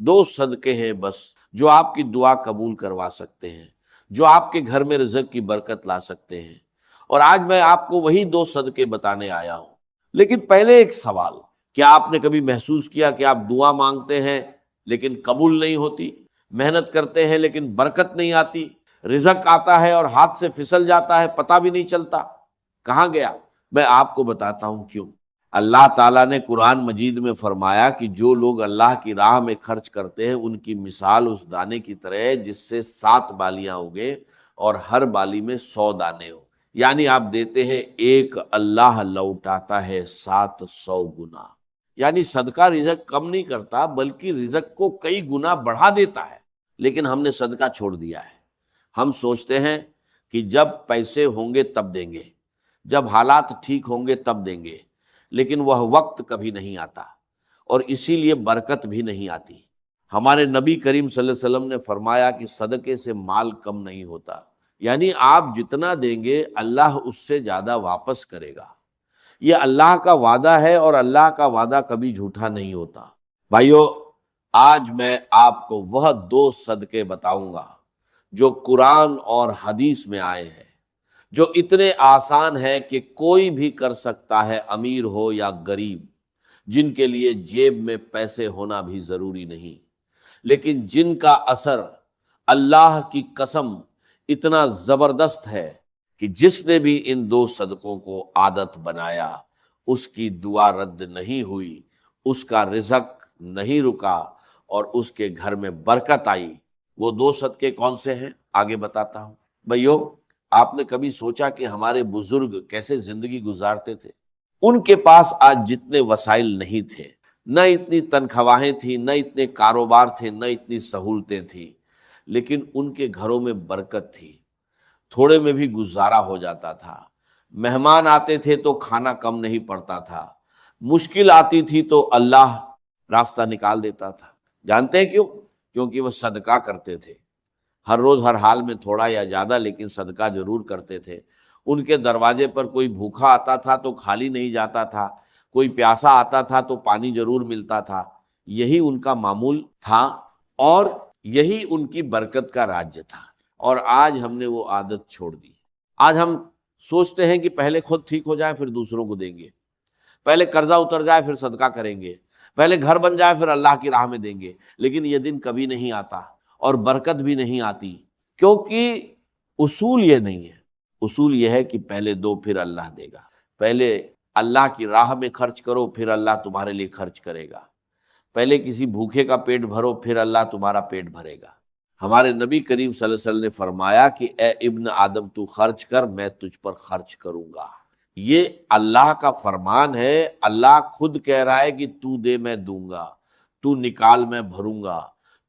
دو صدقے ہیں بس جو آپ کی دعا قبول کروا سکتے ہیں، جو آپ کے گھر میں رزق کی برکت لا سکتے ہیں، اور آج میں آپ کو وہی دو صدقے بتانے آیا ہوں۔ لیکن پہلے ایک سوال، کیا آپ نے کبھی محسوس کیا کہ آپ دعا مانگتے ہیں لیکن قبول نہیں ہوتی، محنت کرتے ہیں لیکن برکت نہیں آتی، رزق آتا ہے اور ہاتھ سے پھسل جاتا ہے، پتہ بھی نہیں چلتا کہاں گیا؟ میں آپ کو بتاتا ہوں کیوں۔ اللہ تعالیٰ نے قرآن مجید میں فرمایا کہ جو لوگ اللہ کی راہ میں خرچ کرتے ہیں ان کی مثال اس دانے کی طرح ہے جس سے 7 بالیاں ہوگے اور ہر بالی میں 100 دانے ہو، یعنی آپ دیتے ہیں ایک، اللہ لوٹاتا ہے 700 گنا۔ یعنی صدقہ رزق کم نہیں کرتا بلکہ رزق کو کئی گنا بڑھا دیتا ہے، لیکن ہم نے صدقہ چھوڑ دیا ہے۔ ہم سوچتے ہیں کہ جب پیسے ہوں گے تب دیں گے، جب حالات ٹھیک ہوں گے تب دیں گے، لیکن وہ وقت کبھی نہیں آتا، اور اسی لیے برکت بھی نہیں آتی۔ ہمارے نبی کریم صلی اللہ علیہ وسلم نے فرمایا کہ صدقے سے مال کم نہیں ہوتا، یعنی آپ جتنا دیں گے اللہ اس سے زیادہ واپس کرے گا۔ یہ اللہ کا وعدہ ہے، اور اللہ کا وعدہ کبھی جھوٹا نہیں ہوتا۔ بھائیو، آج میں آپ کو وہ دو صدقے بتاؤں گا جو قرآن اور حدیث میں آئے ہیں، جو اتنے آسان ہے کہ کوئی بھی کر سکتا ہے، امیر ہو یا غریب، جن کے لیے جیب میں پیسے ہونا بھی ضروری نہیں، لیکن جن کا اثر اللہ کی قسم اتنا زبردست ہے کہ جس نے بھی ان دو صدقوں کو عادت بنایا اس کی دعا رد نہیں ہوئی، اس کا رزق نہیں رکا، اور اس کے گھر میں برکت آئی۔ وہ دو صدقے کون سے ہیں آگے بتاتا ہوں۔ بھائیو، آپ نے کبھی سوچا کہ ہمارے بزرگ کیسے زندگی گزارتے تھے؟ ان کے پاس آج جتنے وسائل نہیں تھے، نہ اتنی تنخواہیں تھیں، نہ اتنے کاروبار تھے، نہ اتنی سہولتیں تھیں، لیکن ان کے گھروں میں برکت تھی، تھوڑے میں بھی گزارا ہو جاتا تھا۔ مہمان آتے تھے تو کھانا کم نہیں پڑتا تھا، مشکل آتی تھی تو اللہ راستہ نکال دیتا تھا۔ جانتے ہیں کیوں؟ کیونکہ وہ صدقہ کرتے تھے، ہر روز ہر حال میں تھوڑا یا زیادہ لیکن صدقہ ضرور کرتے تھے۔ ان کے دروازے پر کوئی بھوکا آتا تھا تو خالی نہیں جاتا تھا، کوئی پیاسا آتا تھا تو پانی ضرور ملتا تھا۔ یہی ان کا معمول تھا، اور یہی ان کی برکت کا راج تھا، اور آج ہم نے وہ عادت چھوڑ دی۔ آج ہم سوچتے ہیں کہ پہلے خود ٹھیک ہو جائے پھر دوسروں کو دیں گے، پہلے قرضہ اتر جائے پھر صدقہ کریں گے، پہلے گھر بن جائے پھر اللہ کی راہ میں دیں گے، لیکن یہ دن کبھی نہیں آتا اور برکت بھی نہیں آتی، کیونکہ اصول یہ نہیں ہے۔ اصول یہ ہے کہ پہلے دو پھر اللہ دے گا، پہلے اللہ کی راہ میں خرچ کرو پھر اللہ تمہارے لیے خرچ کرے گا، پہلے کسی بھوکے کا پیٹ بھرو پھر اللہ تمہارا پیٹ بھرے گا۔ ہمارے نبی کریم صلی اللہ علیہ وسلم نے فرمایا کہ اے ابن آدم تو خرچ کر، میں تجھ پر خرچ کروں گا۔ یہ اللہ کا فرمان ہے، اللہ خود کہہ رہا ہے کہ تو دے میں دوں گا، تو نکال میں بھروں گا،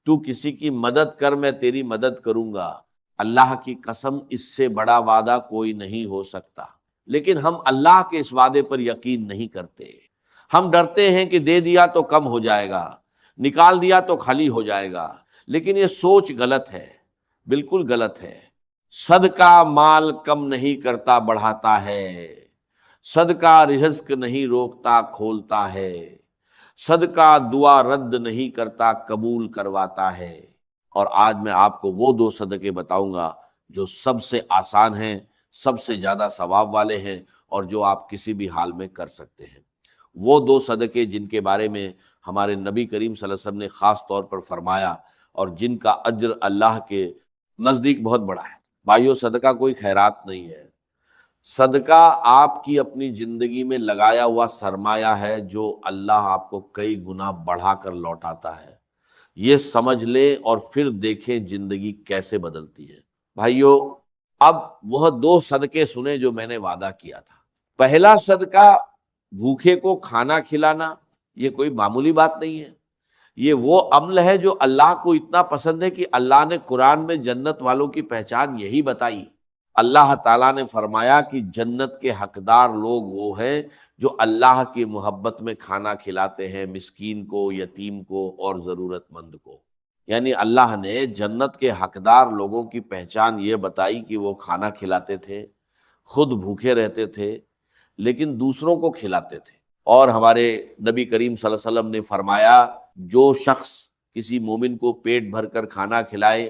تو کسی کی مدد کر میں تیری مدد کروں گا۔ اللہ کی قسم، اس سے بڑا وعدہ کوئی نہیں ہو سکتا، لیکن ہم اللہ کے اس وعدے پر یقین نہیں کرتے۔ ہم ڈرتے ہیں کہ دے دیا تو کم ہو جائے گا، نکال دیا تو خالی ہو جائے گا، لیکن یہ سوچ غلط ہے، بالکل غلط ہے۔ صدقہ مال کم نہیں کرتا، بڑھاتا ہے۔ صدقہ رزق نہیں روکتا، کھولتا ہے۔ صدقہ دعا رد نہیں کرتا، قبول کرواتا ہے۔ اور آج میں آپ کو وہ دو صدقے بتاؤں گا جو سب سے آسان ہیں، سب سے زیادہ ثواب والے ہیں، اور جو آپ کسی بھی حال میں کر سکتے ہیں۔ وہ دو صدقے جن کے بارے میں ہمارے نبی کریم صلی اللہ علیہ وسلم نے خاص طور پر فرمایا، اور جن کا اجر اللہ کے نزدیک بہت بڑا ہے۔ بھائیو، صدقہ کوئی خیرات نہیں ہے، صدقہ آپ کی اپنی زندگی میں لگایا ہوا سرمایہ ہے جو اللہ آپ کو کئی گنا بڑھا کر لوٹاتا ہے۔ یہ سمجھ لیں اور پھر دیکھیں زندگی کیسے بدلتی ہے۔ بھائیو، اب وہ دو صدقے سنیں جو میں نے وعدہ کیا تھا۔ پہلا صدقہ بھوکے کو کھانا کھلانا، یہ کوئی معمولی بات نہیں ہے، یہ وہ عمل ہے جو اللہ کو اتنا پسند ہے کہ اللہ نے قرآن میں جنت والوں کی پہچان یہی بتائی۔ اللہ تعالیٰ نے فرمایا کہ جنت کے حقدار لوگ وہ ہیں جو اللہ کی محبت میں کھانا کھلاتے ہیں، مسکین کو، یتیم کو اور ضرورت مند کو۔ یعنی اللہ نے جنت کے حقدار لوگوں کی پہچان یہ بتائی کہ وہ کھانا کھلاتے تھے، خود بھوکے رہتے تھے لیکن دوسروں کو کھلاتے تھے۔ اور ہمارے نبی کریم صلی اللہ علیہ وسلم نے فرمایا جو شخص کسی مومن کو پیٹ بھر کر کھانا کھلائے،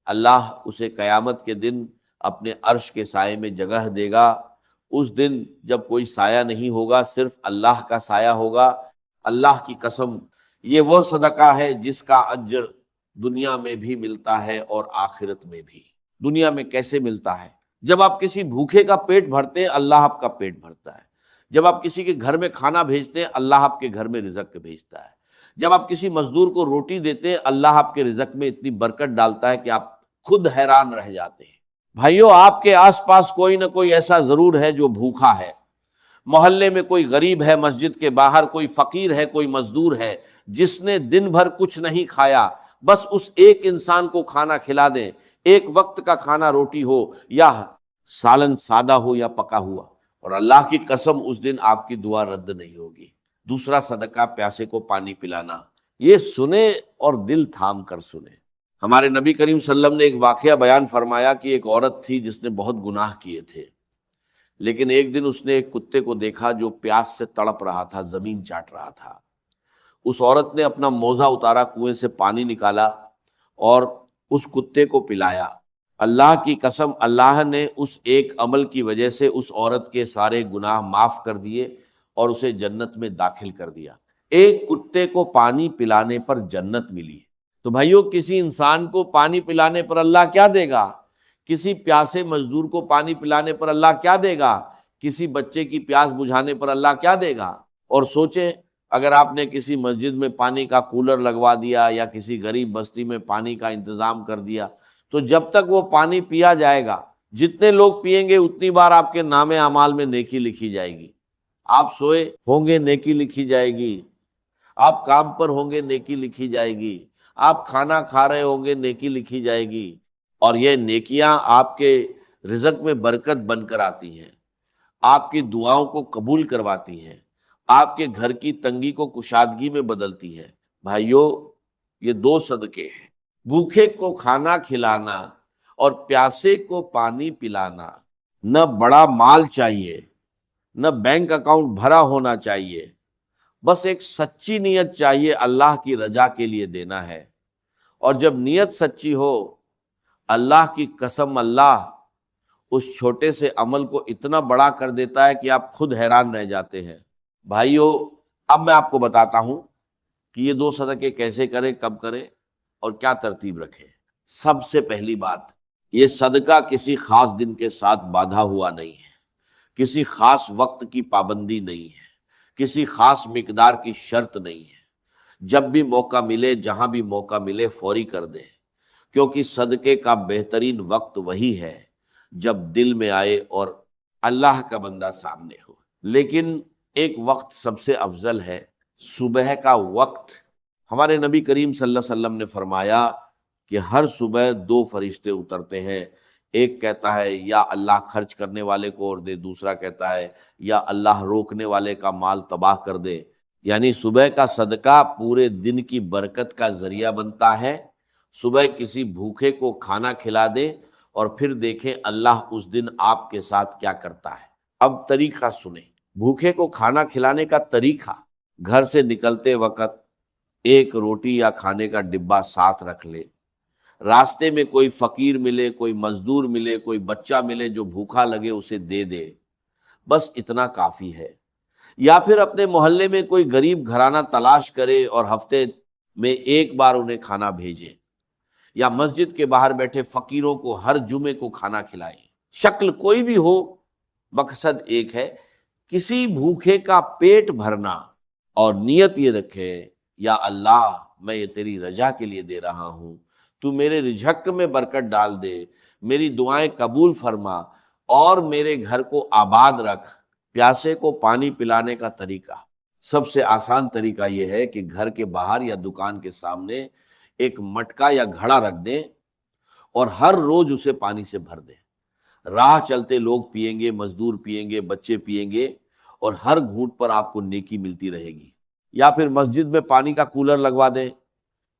اللہ اسے قیامت کے دن اپنے عرش کے سائے میں جگہ دے گا۔ اس دن جب کوئی سایہ نہیں ہوگا، صرف اللہ کا سایہ ہوگا۔ اللہ کی قسم، یہ وہ صدقہ ہے جس کا اجر دنیا میں بھی ملتا ہے اور آخرت میں بھی۔ دنیا میں کیسے ملتا ہے؟ جب آپ کسی بھوکے کا پیٹ بھرتے ہیں، اللہ آپ کا پیٹ بھرتا ہے۔ جب آپ کسی کے گھر میں کھانا بھیجتے ہیں، اللہ آپ کے گھر میں رزق بھیجتا ہے۔ جب آپ کسی مزدور کو روٹی دیتے ہیں، اللہ آپ کے رزق میں اتنی برکت ڈالتا ہے کہ آپ خود حیران رہ جاتے ہیں۔ بھائیو، آپ کے آس پاس کوئی نہ کوئی ایسا ضرور ہے جو بھوکا ہے۔ محلے میں کوئی غریب ہے، مسجد کے باہر کوئی فقیر ہے، کوئی مزدور ہے جس نے دن بھر کچھ نہیں کھایا۔ بس اس ایک انسان کو کھانا کھلا دیں، ایک وقت کا کھانا، روٹی ہو یا سالن سادہ ہو یا پکا ہوا، اور اللہ کی قسم اس دن آپ کی دعا رد نہیں ہوگی۔ دوسرا صدقہ پیاسے کو پانی پلانا۔ یہ سنیں اور دل تھام کر سنیں۔ ہمارے نبی کریم صلی اللہ علیہ وسلم نے ایک واقعہ بیان فرمایا کہ ایک عورت تھی جس نے بہت گناہ کیے تھے، لیکن ایک دن اس نے ایک کتے کو دیکھا جو پیاس سے تڑپ رہا تھا، زمین چاٹ رہا تھا۔ اس عورت نے اپنا موزہ اتارا، کنویں سے پانی نکالا اور اس کتے کو پلایا۔ اللہ کی قسم، اللہ نے اس ایک عمل کی وجہ سے اس عورت کے سارے گناہ معاف کر دیے اور اسے جنت میں داخل کر دیا۔ ایک کتے کو پانی پلانے پر جنت ملی۔ تو بھائیو، کسی انسان کو پانی پلانے پر اللہ کیا دے گا؟ کسی پیاسے مزدور کو پانی پلانے پر اللہ کیا دے گا؟ کسی بچے کی پیاس بجھانے پر اللہ کیا دے گا؟ اور سوچیں، اگر آپ نے کسی مسجد میں پانی کا کولر لگوا دیا یا کسی غریب بستی میں پانی کا انتظام کر دیا، تو جب تک وہ پانی پیا جائے گا، جتنے لوگ پیئیں گے اتنی بار آپ کے نام اعمال میں نیکی لکھی جائے گی۔ آپ سوئے ہوں گے، نیکی لکھی جائے گی۔ آپ کام پر ہوں گے، نیکی لکھی جائے گی۔ آپ کھانا کھا رہے ہوں گے، نیکی لکھی جائے گی۔ اور یہ نیکیاں آپ کے رزق میں برکت بن کر آتی ہیں، آپ کی دعاؤں کو قبول کرواتی ہیں، آپ کے گھر کی تنگی کو کشادگی میں بدلتی ہے۔ بھائیو، یہ دو صدقے ہیں، بھوکے کو کھانا کھلانا اور پیاسے کو پانی پلانا۔ نہ بڑا مال چاہیے، نہ بینک اکاؤنٹ بھرا ہونا چاہیے، بس ایک سچی نیت چاہیے، اللہ کی رضا کے لیے دینا ہے۔ اور جب نیت سچی ہو، اللہ کی قسم، اللہ اس چھوٹے سے عمل کو اتنا بڑا کر دیتا ہے کہ آپ خود حیران رہ جاتے ہیں۔ بھائیو، اب میں آپ کو بتاتا ہوں کہ یہ دو صدقے کیسے کریں، کب کریں اور کیا ترتیب رکھیں۔ سب سے پہلی بات، یہ صدقہ کسی خاص دن کے ساتھ باندھا ہوا نہیں ہے، کسی خاص وقت کی پابندی نہیں ہے، کسی خاص مقدار کی شرط نہیں ہے۔ جب بھی موقع ملے، جہاں بھی موقع ملے، فوری کر دیں، کیونکہ صدقے کا بہترین وقت وہی ہے جب دل میں آئے اور اللہ کا بندہ سامنے ہو۔ لیکن ایک وقت سب سے افضل ہے، صبح کا وقت۔ ہمارے نبی کریم صلی اللہ علیہ وسلم نے فرمایا کہ ہر صبح دو فرشتے اترتے ہیں، ایک کہتا ہے یا اللہ خرچ کرنے والے کو اور دے، دوسرا کہتا ہے یا اللہ روکنے والے کا مال تباہ کر دے۔ یعنی صبح کا صدقہ پورے دن کی برکت کا ذریعہ بنتا ہے۔ صبح کسی بھوکے کو کھانا کھلا دیں اور پھر دیکھیں اللہ اس دن آپ کے ساتھ کیا کرتا ہے۔ اب طریقہ سنیں، بھوکے کو کھانا کھلانے کا طریقہ: گھر سے نکلتے وقت ایک روٹی یا کھانے کا ڈبہ ساتھ رکھ لے۔ راستے میں کوئی فقیر ملے، کوئی مزدور ملے، کوئی بچہ ملے جو بھوکا لگے، اسے دے دے، بس اتنا کافی ہے۔ یا پھر اپنے محلے میں کوئی غریب گھرانہ تلاش کرے اور ہفتے میں ایک بار انہیں کھانا بھیجے، یا مسجد کے باہر بیٹھے فقیروں کو ہر جمعے کو کھانا کھلائیں۔ شکل کوئی بھی ہو، مقصد ایک ہے، کسی بھوکے کا پیٹ بھرنا، اور نیت یہ رکھے، یا اللہ میں یہ تیری رضا کے لیے دے رہا ہوں، تو میرے رزق میں برکت ڈال دے، میری دعائیں قبول فرما اور میرے گھر کو آباد رکھ۔ پیاسے کو پانی پلانے کا طریقہ: سب سے آسان طریقہ یہ ہے کہ گھر کے باہر یا دکان کے سامنے ایک مٹکا یا گھڑا رکھ دیں اور ہر روز اسے پانی سے بھر دیں۔ راہ چلتے لوگ پئیں گے، مزدور پئیں گے، بچے پئیں گے، اور ہر گھونٹ پر آپ کو نیکی ملتی رہے گی۔ یا پھر مسجد میں پانی کا کولر لگوا دیں،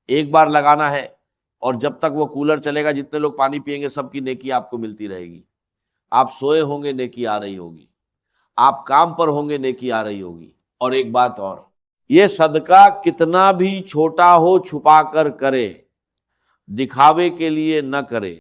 ایک بار لگانا ہے، اور جب تک وہ کولر چلے گا جتنے لوگ پانی پئیں گے سب کی نیکی آپ کو ملتی رہے گی۔ آپ سوئے ہوں گے، نیکی آ رہی ہوگی، آپ کام پر ہوں گے، نیکی آ رہی ہوگی۔ اور ایک بات اور، یہ صدقہ کتنا بھی چھوٹا ہو چھپا کر کرے، دکھاوے کے لیے نہ کرے۔